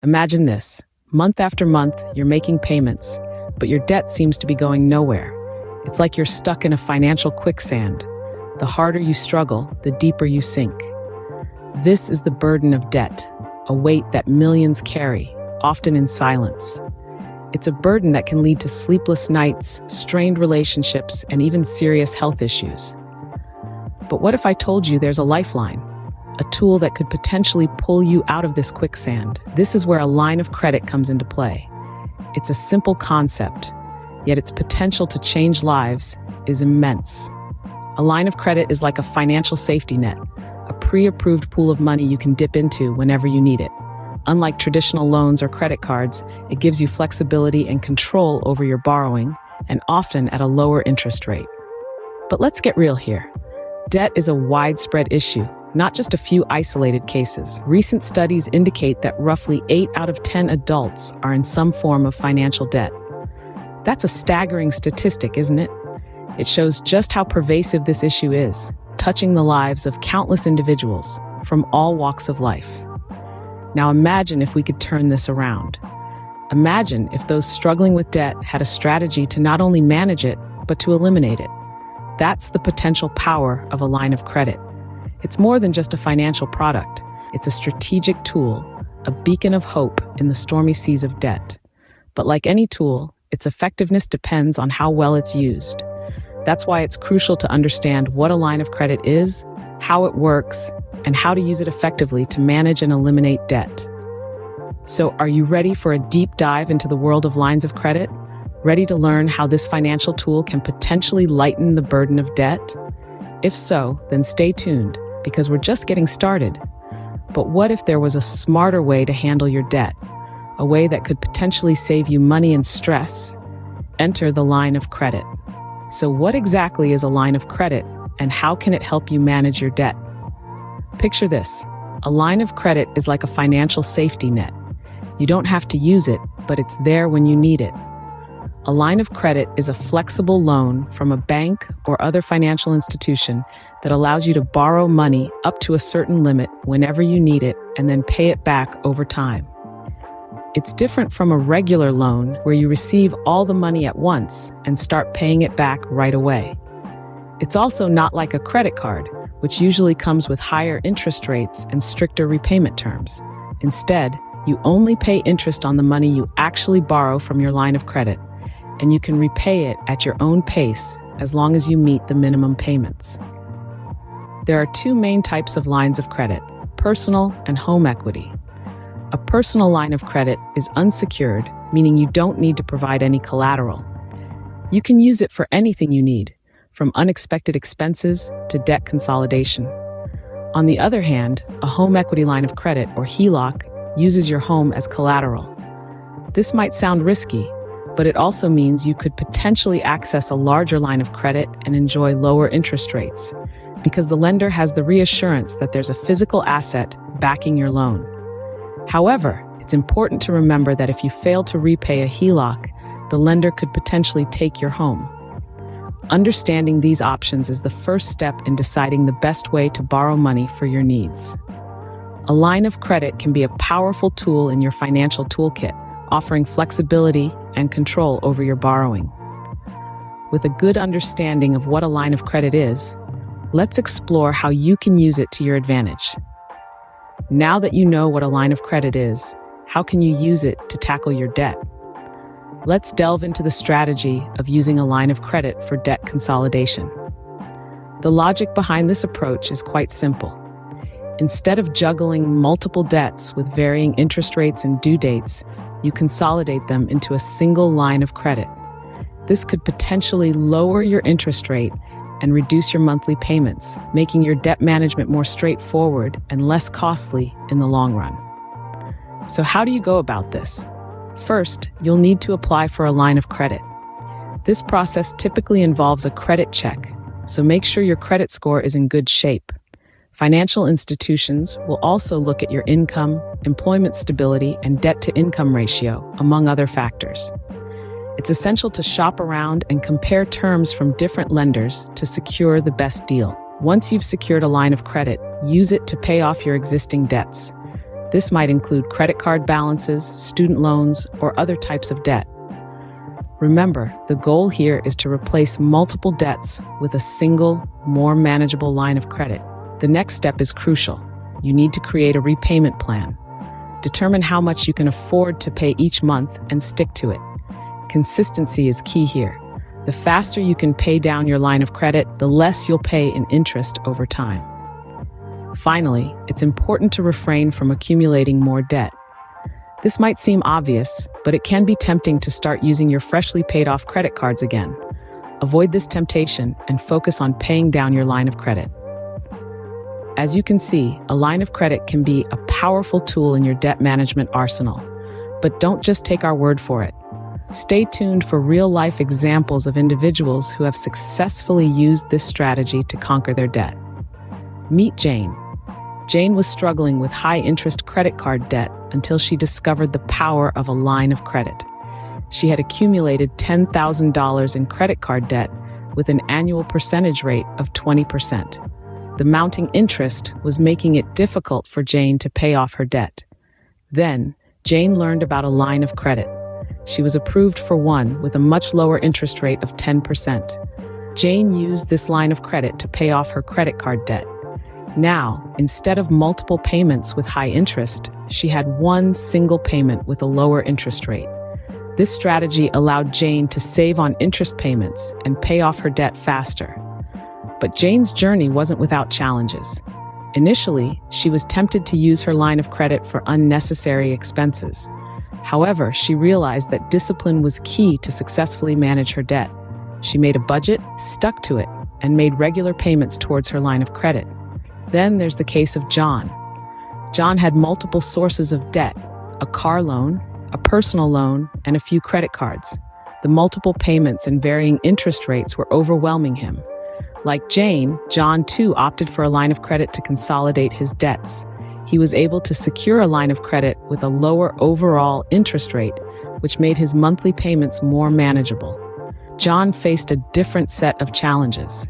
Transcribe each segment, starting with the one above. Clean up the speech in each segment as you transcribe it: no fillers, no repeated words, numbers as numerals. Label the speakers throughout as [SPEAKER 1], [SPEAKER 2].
[SPEAKER 1] Imagine this. Month after month, you're making payments, but your debt seems to be going nowhere. It's like you're stuck in a financial quicksand. The harder you struggle, the deeper you sink. This is the burden of debt, a weight that millions carry, often in silence. It's a burden that can lead to sleepless nights, strained relationships, and even serious health issues. But what if I told you there's a lifeline? A tool that could potentially pull you out of this quicksand. This is where a line of credit comes into play. It's a simple concept, yet its potential to change lives is immense. A line of credit is like a financial safety net, a pre-approved pool of money you can dip into whenever you need it. Unlike traditional loans or credit cards, it gives you flexibility and control over your borrowing, and often at a lower interest rate. But let's get real here. Debt is a widespread issue, not just a few isolated cases. Recent studies indicate that roughly 8 out of 10 adults are in some form of financial debt. That's a staggering statistic, isn't it? It shows just how pervasive this issue is, touching the lives of countless individuals from all walks of life. Now imagine if we could turn this around. Imagine if those struggling with debt had a strategy to not only manage it, but to eliminate it. That's the potential power of a line of credit. It's more than just a financial product. It's a strategic tool, a beacon of hope in the stormy seas of debt. But like any tool, its effectiveness depends on how well it's used. That's why it's crucial to understand what a line of credit is, how it works, and how to use it effectively to manage and eliminate debt. So, are you ready for a deep dive into the world of lines of credit? Ready to learn how this financial tool can potentially lighten the burden of debt? If so, then stay tuned, because we're just getting started. But what if there was a smarter way to handle your debt? A way that could potentially save you money and stress? Enter the line of credit. So what exactly is a line of credit, and how can it help you manage your debt? Picture this. A line of credit is like a financial safety net. You don't have to use it, but it's there when you need it. A line of credit is a flexible loan from a bank or other financial institution that allows you to borrow money up to a certain limit whenever you need it and then pay it back over time. It's different from a regular loan where you receive all the money at once and start paying it back right away. It's also not like a credit card, which usually comes with higher interest rates and stricter repayment terms. Instead, you only pay interest on the money you actually borrow from your line of credit, and you can repay it at your own pace as long as you meet the minimum payments. There are two main types of lines of credit: personal and home equity. A personal line of credit is unsecured, meaning you don't need to provide any collateral. You can use it for anything you need, from unexpected expenses to debt consolidation. On the other hand, a home equity line of credit, or HELOC, uses your home as collateral. This might sound risky, but it also means you could potentially access a larger line of credit and enjoy lower interest rates, because the lender has the reassurance that there's a physical asset backing your loan. However, it's important to remember that if you fail to repay a HELOC, the lender could potentially take your home. Understanding these options is the first step in deciding the best way to borrow money for your needs. A line of credit can be a powerful tool in your financial toolkit, offering flexibility and control over your borrowing. With a good understanding of what a line of credit is, let's explore how you can use it to your advantage. Now that you know what a line of credit is, how can you use it to tackle your debt? Let's delve into the strategy of using a line of credit for debt consolidation. The logic behind this approach is quite simple. Instead of juggling multiple debts with varying interest rates and due dates, you consolidate them into a single line of credit. This could potentially lower your interest rate and reduce your monthly payments, making your debt management more straightforward and less costly in the long run. So how do you go about this? First, you'll need to apply for a line of credit. This process typically involves a credit check, so make sure your credit score is in good shape. Financial institutions will also look at your income, employment stability, and debt-to-income ratio, among other factors. It's essential to shop around and compare terms from different lenders to secure the best deal. Once you've secured a line of credit, use it to pay off your existing debts. This might include credit card balances, student loans, or other types of debt. Remember, the goal here is to replace multiple debts with a single, more manageable line of credit. The next step is crucial. You need to create a repayment plan. Determine how much you can afford to pay each month and stick to it. Consistency is key here. The faster you can pay down your line of credit, the less you'll pay in interest over time. Finally, it's important to refrain from accumulating more debt. This might seem obvious, but it can be tempting to start using your freshly paid off credit cards again. Avoid this temptation and focus on paying down your line of credit. As you can see, a line of credit can be a powerful tool in your debt management arsenal. But don't just take our word for it. Stay tuned for real-life examples of individuals who have successfully used this strategy to conquer their debt. Meet Jane. Jane was struggling with high-interest credit card debt until she discovered the power of a line of credit. She had accumulated $10,000 in credit card debt with an annual percentage rate of 20%. The mounting interest was making it difficult for Jane to pay off her debt. Then, Jane learned about a line of credit. She was approved for one with a much lower interest rate of 10%. Jane used this line of credit to pay off her credit card debt. Now, instead of multiple payments with high interest, she had one single payment with a lower interest rate. This strategy allowed Jane to save on interest payments and pay off her debt faster. But Jane's journey wasn't without challenges. Initially, she was tempted to use her line of credit for unnecessary expenses. However, she realized that discipline was key to successfully manage her debt. She made a budget, stuck to it, and made regular payments towards her line of credit. Then there's the case of John. John had multiple sources of debt: a car loan, a personal loan, and a few credit cards. The multiple payments and varying interest rates were overwhelming him. Like Jane, John too opted for a line of credit to consolidate his debts. He was able to secure a line of credit with a lower overall interest rate, which made his monthly payments more manageable. John faced a different set of challenges.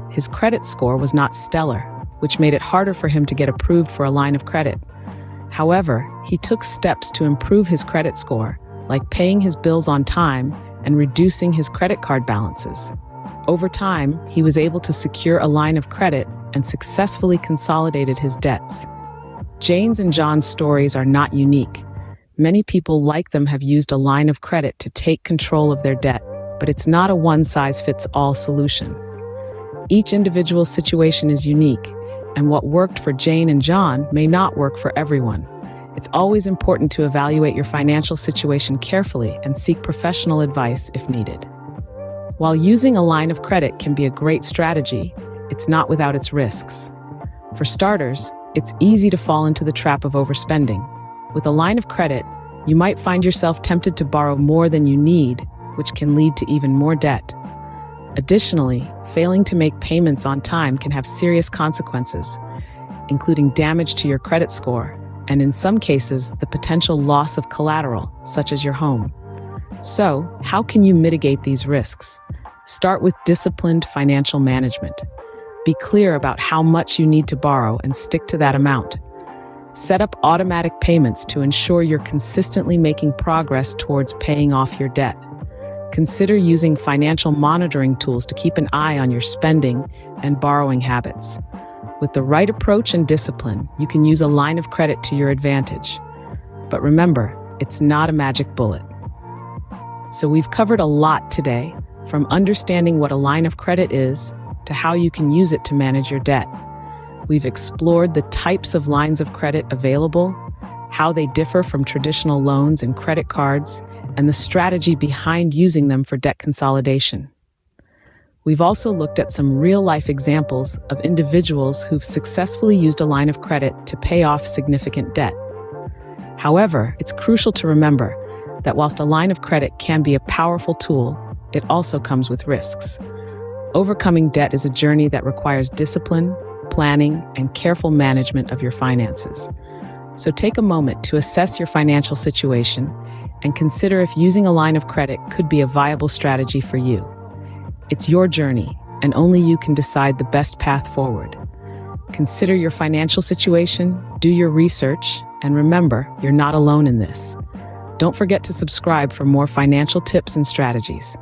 [SPEAKER 1] His credit score was not stellar, which made it harder for him to get approved for a line of credit. However, he took steps to improve his credit score, like paying his bills on time and reducing his credit card balances. Over time, he was able to secure a line of credit and successfully consolidated his debts. Jane's and John's stories are not unique. Many people like them have used a line of credit to take control of their debt, but it's not a one-size-fits-all solution. Each individual's situation is unique, and what worked for Jane and John may not work for everyone. It's always important to evaluate your financial situation carefully and seek professional advice if needed. While using a line of credit can be a great strategy, it's not without its risks. For starters, it's easy to fall into the trap of overspending. With a line of credit, you might find yourself tempted to borrow more than you need, which can lead to even more debt. Additionally, failing to make payments on time can have serious consequences, including damage to your credit score, and in some cases, the potential loss of collateral, such as your home. So, how can you mitigate these risks? Start with disciplined financial management. Be clear about how much you need to borrow and stick to that amount. Set up automatic payments to ensure you're consistently making progress towards paying off your debt. Consider using financial monitoring tools to keep an eye on your spending and borrowing habits. With the right approach and discipline, you can use a line of credit to your advantage. But remember, it's not a magic bullet. So we've covered a lot today, from understanding what a line of credit is to how you can use it to manage your debt. We've explored the types of lines of credit available, how they differ from traditional loans and credit cards, and the strategy behind using them for debt consolidation. We've also looked at some real-life examples of individuals who've successfully used a line of credit to pay off significant debt. However, it's crucial to remember that whilst a line of credit can be a powerful tool, it also comes with risks. Overcoming debt is a journey that requires discipline, planning, and careful management of your finances. So take a moment to assess your financial situation and consider if using a line of credit could be a viable strategy for you. It's your journey, and only you can decide the best path forward. Consider your financial situation, do your research, And remember, you're not alone in this. Don't forget to subscribe for more financial tips and strategies.